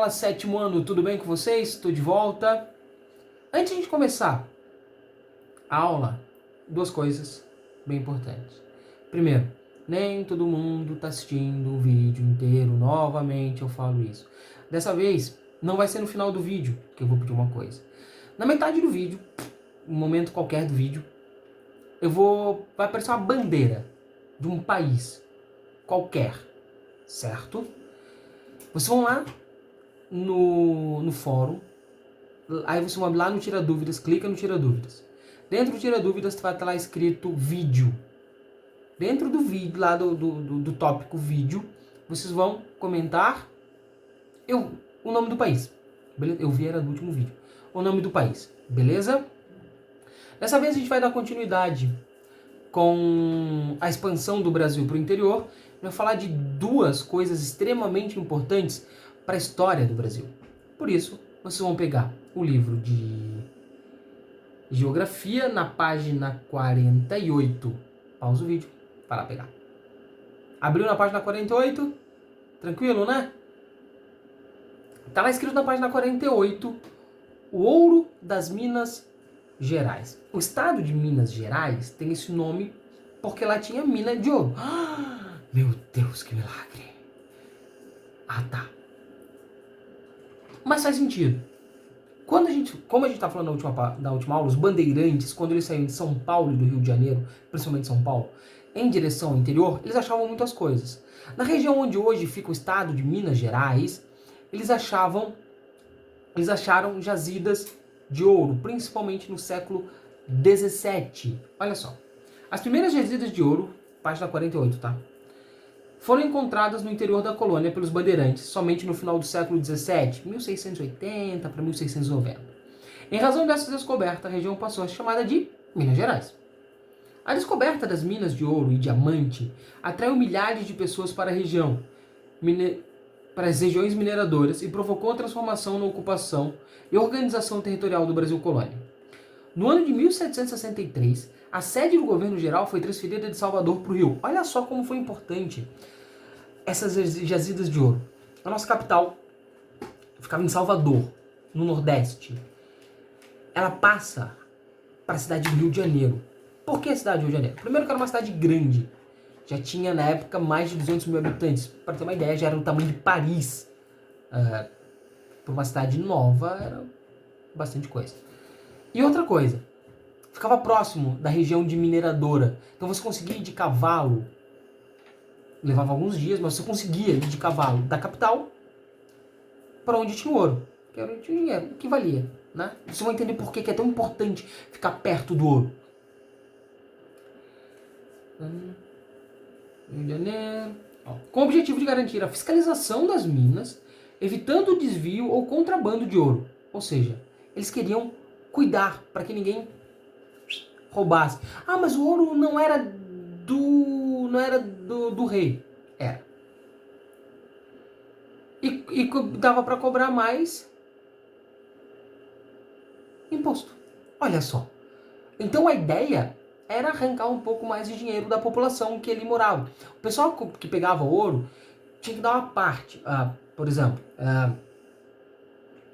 Fala, sétimo ano, tudo bem com vocês? Estou de volta. Antes de a gente começar a aula, duas coisas bem importantes. Primeiro, nem todo mundo está assistindo o vídeo inteiro. Novamente eu falo isso. Dessa vez, não vai ser no final do vídeo que eu vou pedir uma coisa. Na metade do vídeo, um momento qualquer do vídeo, vai aparecer uma bandeira de um país qualquer, certo? Vocês vão lá no fórum, aí você vai lá no Tira Dúvidas, clica no Tira Dúvidas. Dentro do Tira Dúvidas vai estar lá escrito vídeo. Dentro do vídeo, lá do tópico vídeo, vocês vão comentar o nome do país. Beleza? Eu vi, era do último vídeo. O nome do país, beleza? Dessa vez a gente vai dar continuidade com a expansão do Brasil para o interior. Vai falar de duas coisas extremamente importantes para a história do Brasil. Por isso, vocês vão pegar o livro de Geografia na página 48. Pausa o vídeo, vai lá pegar. Abriu na página 48? Tranquilo, né? Tá lá escrito na página 48, o ouro das Minas Gerais. O estado de Minas Gerais tem esse nome porque lá tinha mina de ouro. Meu Deus, que milagre. Ah, tá. Mas faz sentido. Como a gente tá falando na última aula, os bandeirantes, quando eles saíram de São Paulo e do Rio de Janeiro, principalmente São Paulo, em direção ao interior, eles achavam muitas coisas. Na região onde hoje fica o estado de Minas Gerais, eles acharam jazidas de ouro, principalmente no século 17. Olha só. As primeiras jazidas de ouro, página 48, tá? Foram encontradas no interior da colônia pelos bandeirantes somente no final do século 17, 1680 para 1690. Em razão dessa descoberta, a região passou a ser chamada de Minas Gerais. A descoberta das minas de ouro e diamante atraiu milhares de pessoas para a região, para as regiões mineradoras e provocou a transformação na ocupação e organização territorial do Brasil colônia. No ano de 1763, a sede do governo geral foi transferida de Salvador para o Rio. Olha só como foi importante essas jazidas de ouro. A nossa capital ficava em Salvador, no Nordeste. Ela passa para a cidade do Rio de Janeiro. Por que a cidade do Rio de Janeiro? Primeiro que era uma cidade grande. Já tinha, na época, mais de 200 mil habitantes. Para ter uma ideia, já era o tamanho de Paris. Por uma cidade nova, era bastante coisa. E outra coisa, ficava próximo da região de mineradora. Então você conseguia ir de cavalo. Levava alguns dias, mas você conseguia ir de cavalo da capital para onde tinha ouro. Que era onde tinha dinheiro, o que valia. Né? Vocês vão entender por que é tão importante ficar perto do ouro. Rio de Janeiro. Com o objetivo de garantir a fiscalização das minas, evitando o desvio ou contrabando de ouro. Ou seja, eles queriam cuidar para que ninguém roubasse. Ah, mas o ouro não era do rei. Era. E dava para cobrar mais imposto. Olha só. Então a ideia era arrancar um pouco mais de dinheiro da população que ali morava. O pessoal que pegava ouro tinha que dar uma parte. Por exemplo,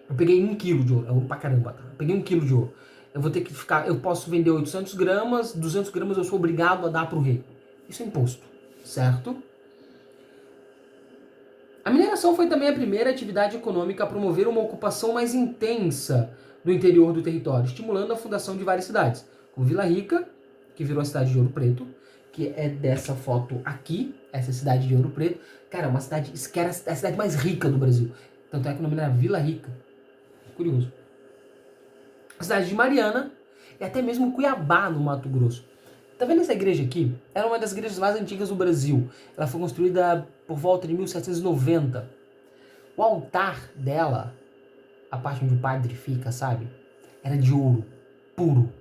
eu peguei 1 quilo de ouro. É ouro pra caramba, tá? Eu peguei 1 quilo de ouro. Eu vou ter que ficar. Eu posso vender 800 gramas, 200 gramas eu sou obrigado a dar pro rei. Isso é imposto, certo? A mineração foi também a primeira atividade econômica a promover uma ocupação mais intensa do interior do território, estimulando a fundação de várias cidades, como Vila Rica, que virou a cidade de Ouro Preto, que é dessa foto aqui, essa cidade de Ouro Preto. Cara, uma cidade que era a cidade mais rica do Brasil. Tanto é que o nome era Vila Rica. Curioso. A cidade de Mariana e até mesmo Cuiabá, no Mato Grosso. Tá vendo essa igreja aqui? Era uma das igrejas mais antigas do Brasil. Ela foi construída por volta de 1790. O altar dela, a parte onde o padre fica, sabe? Era de ouro puro.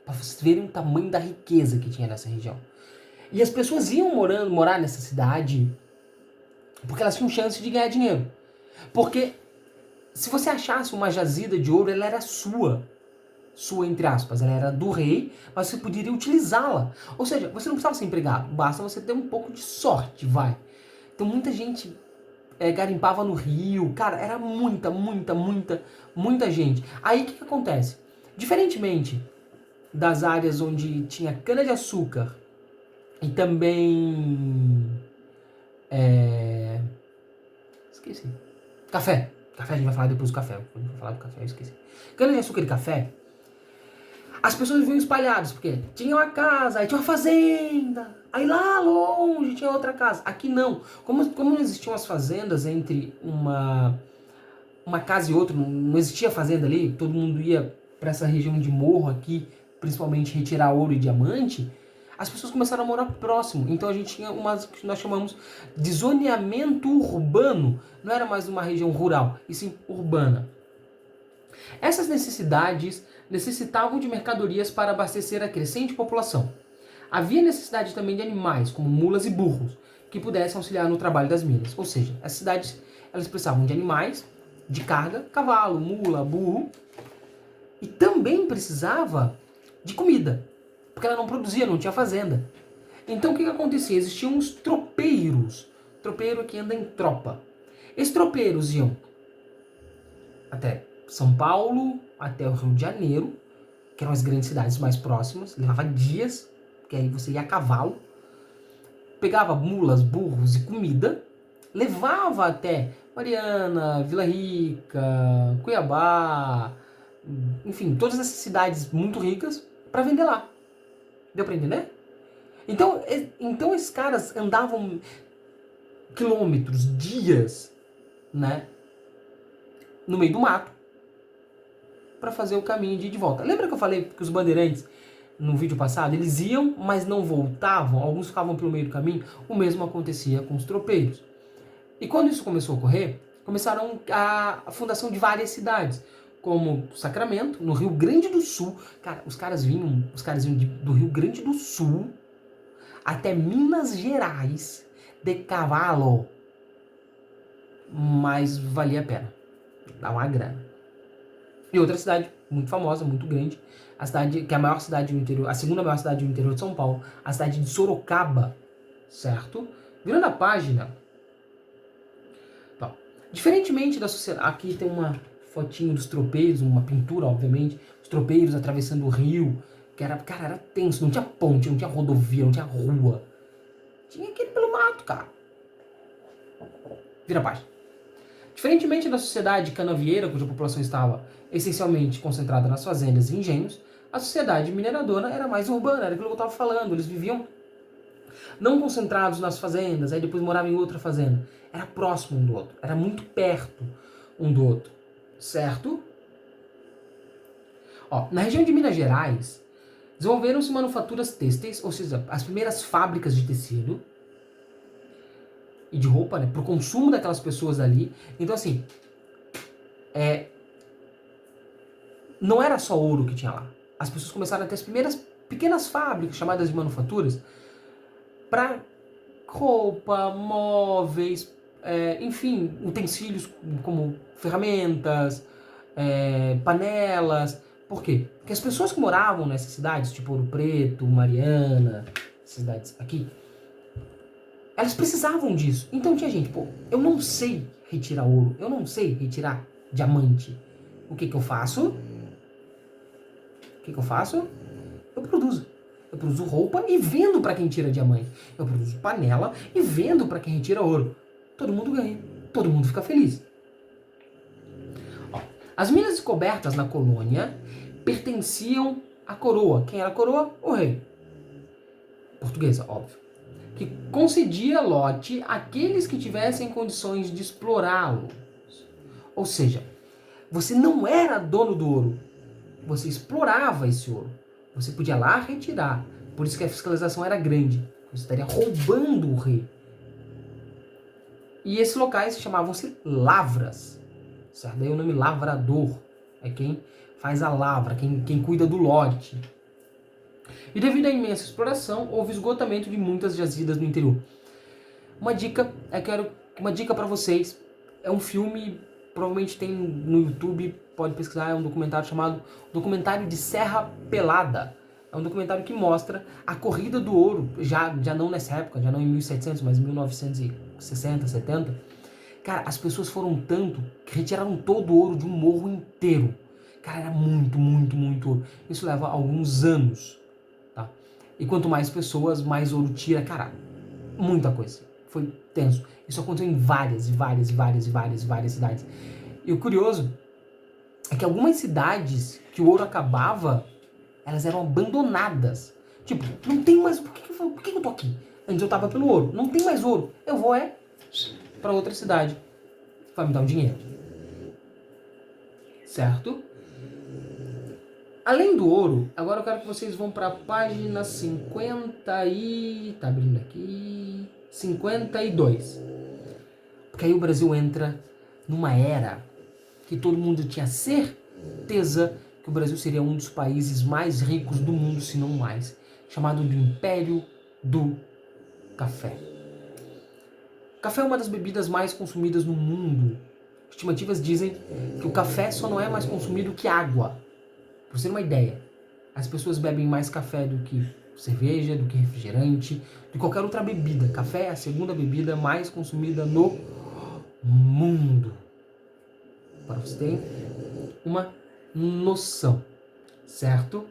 Para vocês verem o tamanho da riqueza que tinha nessa região. E as pessoas iam morar nessa cidade porque elas tinham chance de ganhar dinheiro. Porque se você achasse uma jazida de ouro, ela era sua. Sua, entre aspas. Ela era do rei, mas você poderia utilizá-la. Ou seja, você não precisava ser empregado. Basta você ter um pouco de sorte, vai. Então muita gente garimpava no rio. Cara, era muita gente. Aí o que acontece? Diferentemente das áreas onde tinha cana-de-açúcar e também... esqueci. Café. Café, a gente vai falar depois do café. Quando eu falar do café, eu esqueci. Cana-de-açúcar e café, as pessoas viviam espalhadas, porque tinha uma casa, aí tinha uma fazenda, aí lá longe tinha outra casa. Aqui não. Como não existiam as fazendas entre uma casa e outra, não existia fazenda ali, todo mundo ia para essa região de morro aqui, principalmente retirar ouro e diamante, as pessoas começaram a morar próximo. Então a gente tinha umas que nós chamamos de zoneamento urbano. Não era mais uma região rural, e sim urbana. Essas necessidades necessitavam de mercadorias para abastecer a crescente população. Havia necessidade também de animais, como mulas e burros, que pudessem auxiliar no trabalho das minas. Ou seja, as cidades elas precisavam de animais, de carga, cavalo, mula, burro, e também precisava de comida, porque ela não produzia, não tinha fazenda. Então o que acontecia? Existiam os tropeiros. Tropeiro é que anda em tropa. Esses tropeiros iam até São Paulo, até o Rio de Janeiro, que eram as grandes cidades mais próximas, levava dias, porque aí você ia a cavalo, pegava mulas, burros e comida, levava até Mariana, Vila Rica, Cuiabá, enfim, todas essas cidades muito ricas para vender lá. Deu para entender? Então esses caras andavam quilômetros, dias, né, no meio do mato para fazer o caminho de ir de volta. Lembra que eu falei que os bandeirantes no vídeo passado, eles iam, mas não voltavam, alguns ficavam pelo meio do caminho? O mesmo acontecia com os tropeiros. E quando isso começou a ocorrer, começaram a fundação de várias cidades, como Sacramento, no Rio Grande do Sul. Cara, os caras vinham do Rio Grande do Sul até Minas Gerais de cavalo. Mas valia a pena. Dá uma grana. E outra cidade muito famosa, muito grande, a cidade que é a maior cidade do interior, a segunda maior cidade do interior de São Paulo, a cidade de Sorocaba, certo? Virando a página. Bom, diferentemente da sociedade, aqui tem uma fotinho dos tropeiros, uma pintura, obviamente, os tropeiros atravessando o rio, que era, cara, era tenso, não tinha ponte, não tinha rodovia, não tinha rua. Tinha que ir pelo mato, cara. Vira a página. Diferentemente da sociedade canavieira, cuja população estava essencialmente concentrada nas fazendas e engenhos, a sociedade mineradora era mais urbana, era aquilo que eu estava falando. Eles viviam não concentrados nas fazendas, aí depois moravam em outra fazenda. Era próximo um do outro, era muito perto um do outro, certo? Ó, na região de Minas Gerais, desenvolveram-se manufaturas têxteis, ou seja, as primeiras fábricas de tecido e de roupa, né, para o consumo daquelas pessoas ali. Então, assim, não era só ouro que tinha lá. As pessoas começaram a ter as primeiras pequenas fábricas, chamadas de manufaturas, para roupa, móveis, enfim, utensílios como ferramentas, panelas. Por quê? Porque as pessoas que moravam nessas cidades, tipo Ouro Preto, Mariana, cidades aqui, elas precisavam disso. Então tinha gente, pô, eu não sei retirar ouro, eu não sei retirar diamante. O que eu faço? Eu produzo. Eu produzo roupa e vendo para quem tira diamante. Eu produzo panela e vendo para quem retira ouro. Todo mundo ganha. Todo mundo fica feliz. Ó, as minas descobertas na colônia pertenciam à coroa. Quem era a coroa? O rei. Portuguesa, óbvio. Que concedia lote àqueles que tivessem condições de explorá-lo. Ou seja, você não era dono do ouro. Você explorava esse ouro. Você podia lá retirar. Por isso que a fiscalização era grande. Você estaria roubando o rei. E esses locais chamavam-se lavras. Certo? Daí o nome lavrador. É quem faz a lavra, quem cuida do lote. E devido à imensa exploração, houve esgotamento de muitas jazidas no interior. Uma dica para vocês. É um filme, provavelmente tem no YouTube, pode pesquisar, é um documentário chamado Documentário de Serra Pelada. É um documentário que mostra a corrida do ouro, já não nessa época, já não em 1700, mas em 1960, 70, Cara, as pessoas foram tanto que retiraram todo o ouro de um morro inteiro. Cara, era muito, muito, muito ouro. Isso leva alguns anos, tá? E quanto mais pessoas, mais ouro tira. Cara, muita coisa. Foi tenso. Isso aconteceu em várias cidades. E o curioso é que algumas cidades que o ouro acabava, elas eram abandonadas. Tipo, não tem mais... Por que eu tô aqui? Antes eu tava pelo ouro. Não tem mais ouro. Eu vou pra outra cidade. Vai me dar um dinheiro. Certo? Além do ouro, agora eu quero que vocês vão para a página 50 e... Tá abrindo aqui... 52. Porque aí o Brasil entra numa era que todo mundo tinha certeza que o Brasil seria um dos países mais ricos do mundo, se não mais. Chamado do Império do Café. O café é uma das bebidas mais consumidas no mundo. Estimativas dizem que o café só não é mais consumido que água. Pra você ter uma ideia, as pessoas bebem mais café do que cerveja, do que refrigerante, de qualquer outra bebida. Café é a segunda bebida mais consumida no mundo. Para você ter uma noção, certo?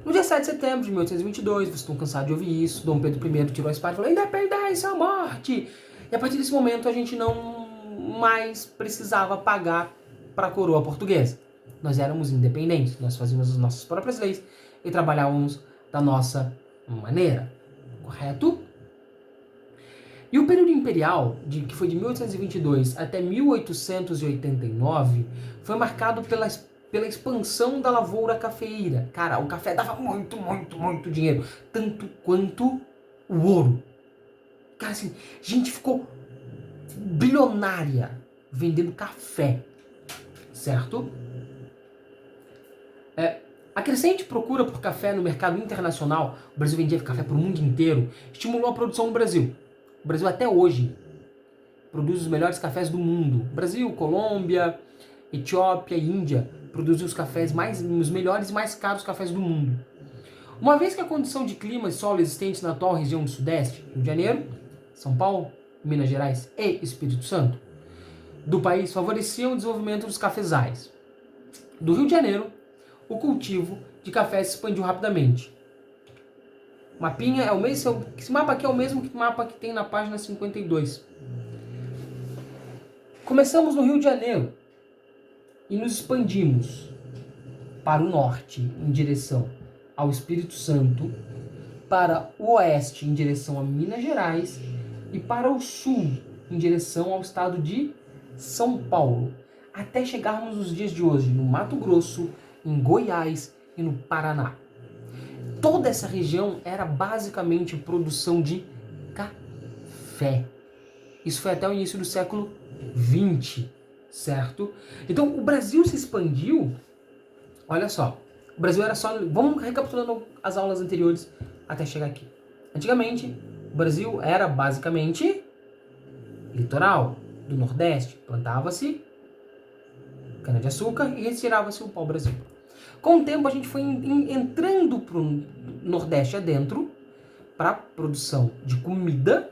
No dia 7 de setembro de 1822, vocês estão cansados de ouvir isso, Dom Pedro I tirou a espada e falou: independência ou morte! E a partir desse momento a gente não mais precisava pagar para a coroa portuguesa. Nós éramos independentes, nós fazíamos as nossas próprias leis e trabalhávamos da nossa maneira, correto? E o período imperial, que foi de 1822 até 1889, foi marcado pela expansão da lavoura cafeeira. Cara, o café dava muito, muito, muito dinheiro, tanto quanto o ouro. Cara, assim, a gente ficou bilionária vendendo café, certo? A crescente procura por café no mercado internacional, o Brasil vendia café para o mundo inteiro, estimulou a produção no Brasil. O Brasil até hoje produz os melhores cafés do mundo. Brasil, Colômbia, Etiópia e Índia produzem os melhores e mais caros cafés do mundo. Uma vez que a condição de clima e solo existentes na atual região do Sudeste, Rio de Janeiro, São Paulo, Minas Gerais e Espírito Santo, do país favoreciam o desenvolvimento dos cafezais. Do Rio de Janeiro, o cultivo de café se expandiu rapidamente. Mapinha é o mesmo, esse mapa aqui é o mesmo mapa que tem na página 52. Começamos no Rio de Janeiro e nos expandimos para o norte, em direção ao Espírito Santo, para o oeste, em direção a Minas Gerais, e para o sul, em direção ao estado de São Paulo, até chegarmos nos dias de hoje no Mato Grosso, em Goiás e no Paraná. Toda essa região era basicamente produção de café. Isso foi até o início do século XX, certo? Então o Brasil se expandiu, olha só, o Brasil era só... Vamos recapitulando as aulas anteriores até chegar aqui. Antigamente, o Brasil era basicamente litoral do Nordeste. Plantava-se cana-de-açúcar e retirava-se o pau-brasil. Com o tempo, a gente foi entrando para o Nordeste adentro para a produção de comida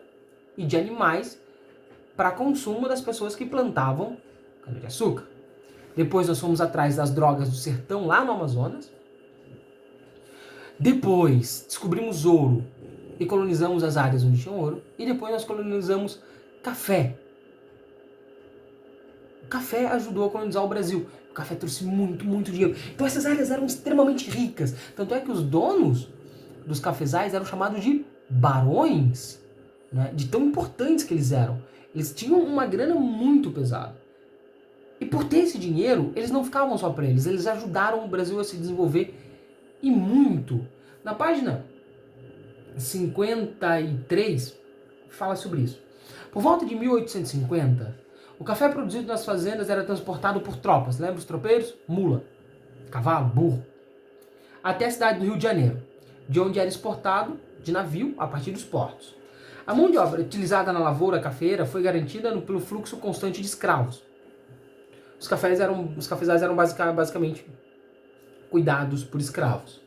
e de animais para consumo das pessoas que plantavam cana-de-açúcar. Depois nós fomos atrás das drogas do sertão lá no Amazonas. Depois descobrimos ouro e colonizamos as áreas onde tinha ouro. E depois nós colonizamos café. O café ajudou a colonizar o Brasil. O café trouxe muito, muito dinheiro. Então essas áreas eram extremamente ricas. Tanto é que os donos dos cafezais eram chamados de barões, né? De tão importantes que eles eram. Eles tinham uma grana muito pesada. E por ter esse dinheiro, eles não ficavam só para eles. Eles ajudaram o Brasil a se desenvolver e muito. Na página 53 fala sobre isso. Por volta de 1850, o café produzido nas fazendas era transportado por tropas. Lembra os tropeiros? Mula, cavalo, burro. Até a cidade do Rio de Janeiro, de onde era exportado de navio a partir dos portos. A mão de obra utilizada na lavoura cafeeira foi garantida pelo fluxo constante de escravos. Os cafezais eram basicamente cuidados por escravos.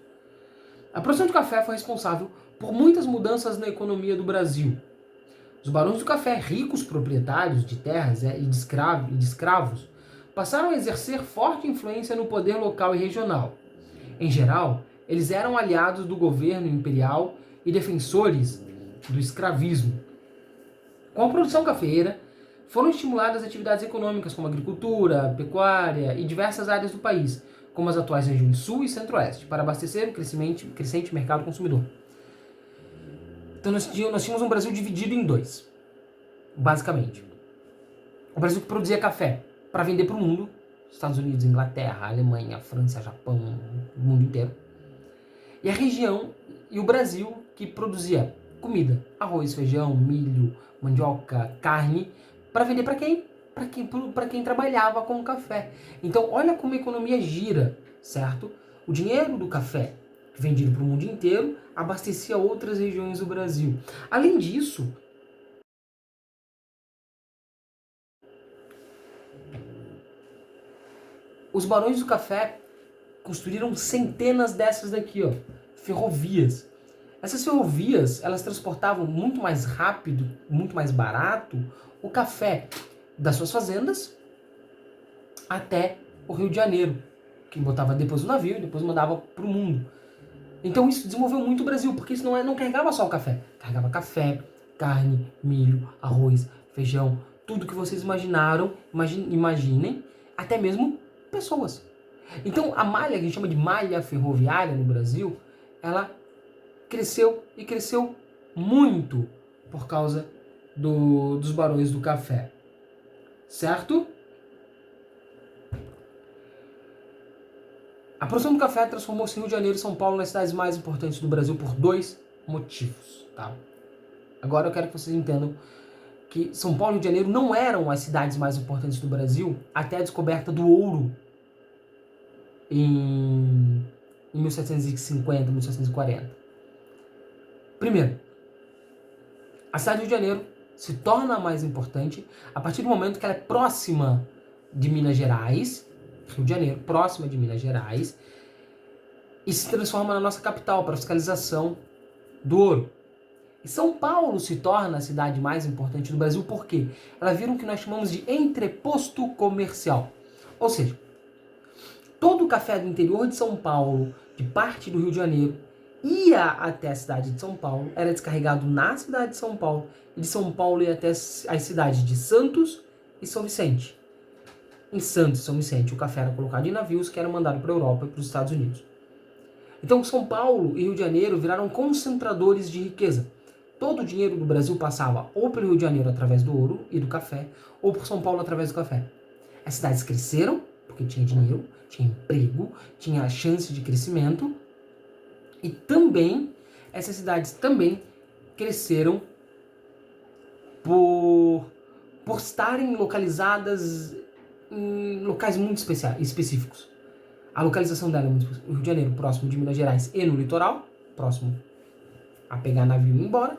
A produção de café foi responsável por muitas mudanças na economia do Brasil. Os barões do café, ricos proprietários de terras e de escravos, passaram a exercer forte influência no poder local e regional. Em geral, eles eram aliados do governo imperial e defensores do escravismo. Com a produção cafeeira, foram estimuladas atividades econômicas como agricultura, pecuária e diversas áreas do país, como as atuais regiões Sul e Centro-Oeste, para abastecer o crescente mercado consumidor. Então nós tínhamos um Brasil dividido em dois, basicamente. O Brasil que produzia café para vender para o mundo, Estados Unidos, Inglaterra, Alemanha, França, Japão, o mundo inteiro. E a região, e o Brasil que produzia comida, arroz, feijão, milho, mandioca, carne, para vender para quem? Para quem trabalhava com o café. Então olha como a economia gira, certo? O dinheiro do café, vendido para o mundo inteiro, abastecia outras regiões do Brasil. Além disso, os barões do café construíram centenas dessas daqui, ó, ferrovias. Essas ferrovias, elas transportavam muito mais rápido, muito mais barato, o café das suas fazendas até o Rio de Janeiro, que botava depois no navio e depois mandava para o mundo. Então isso desenvolveu muito o Brasil, porque isso não carregava só o café. Carregava café, carne, milho, arroz, feijão, tudo que vocês imaginem, até mesmo pessoas. Então a malha, que a gente chama de malha ferroviária no Brasil, ela cresceu e cresceu muito por causa dos barões do café. Certo? A produção do café transformou-se Rio de Janeiro e São Paulo nas cidades mais importantes do Brasil por dois motivos, tá? Agora eu quero que vocês entendam que São Paulo e Rio de Janeiro não eram as cidades mais importantes do Brasil até a descoberta do ouro em 1750, 1740. Primeiro, a cidade de Rio de Janeiro se torna mais importante a partir do momento que ela é próxima de Minas Gerais, Rio de Janeiro, próxima de Minas Gerais, e se transforma na nossa capital para fiscalização do ouro. E São Paulo se torna a cidade mais importante do Brasil porque ela vira o que nós chamamos de entreposto comercial. Ou seja, todo o café do interior de São Paulo, de parte do Rio de Janeiro, ia até a cidade de São Paulo, era descarregado na cidade de São Paulo, e de São Paulo ia até as cidades de Santos e São Vicente. Em Santos e São Vicente, o café era colocado em navios que eram mandados para a Europa e para os Estados Unidos. Então São Paulo e Rio de Janeiro viraram concentradores de riqueza. Todo o dinheiro do Brasil passava ou pelo Rio de Janeiro através do ouro e do café, ou por São Paulo através do café. As cidades cresceram, porque tinha dinheiro, tinha emprego, tinha chance de crescimento, e também, essas cidades também cresceram por estarem localizadas em locais muito específicos. A localização dela é muito específica. O Rio de Janeiro, próximo de Minas Gerais e no litoral, próximo a pegar navio e ir embora.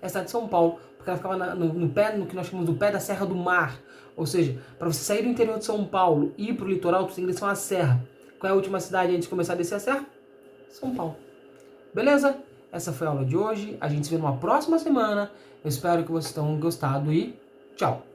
É a cidade de São Paulo, porque ela ficava no pé, no que nós chamamos do pé da Serra do Mar. Ou seja, para você sair do interior de São Paulo e ir para o litoral, você tem que descer uma serra. Qual é a última cidade antes de começar a descer a serra? São Paulo. Beleza? Essa foi a aula de hoje. A gente se vê numa próxima semana. Eu espero que vocês tenham gostado e tchau!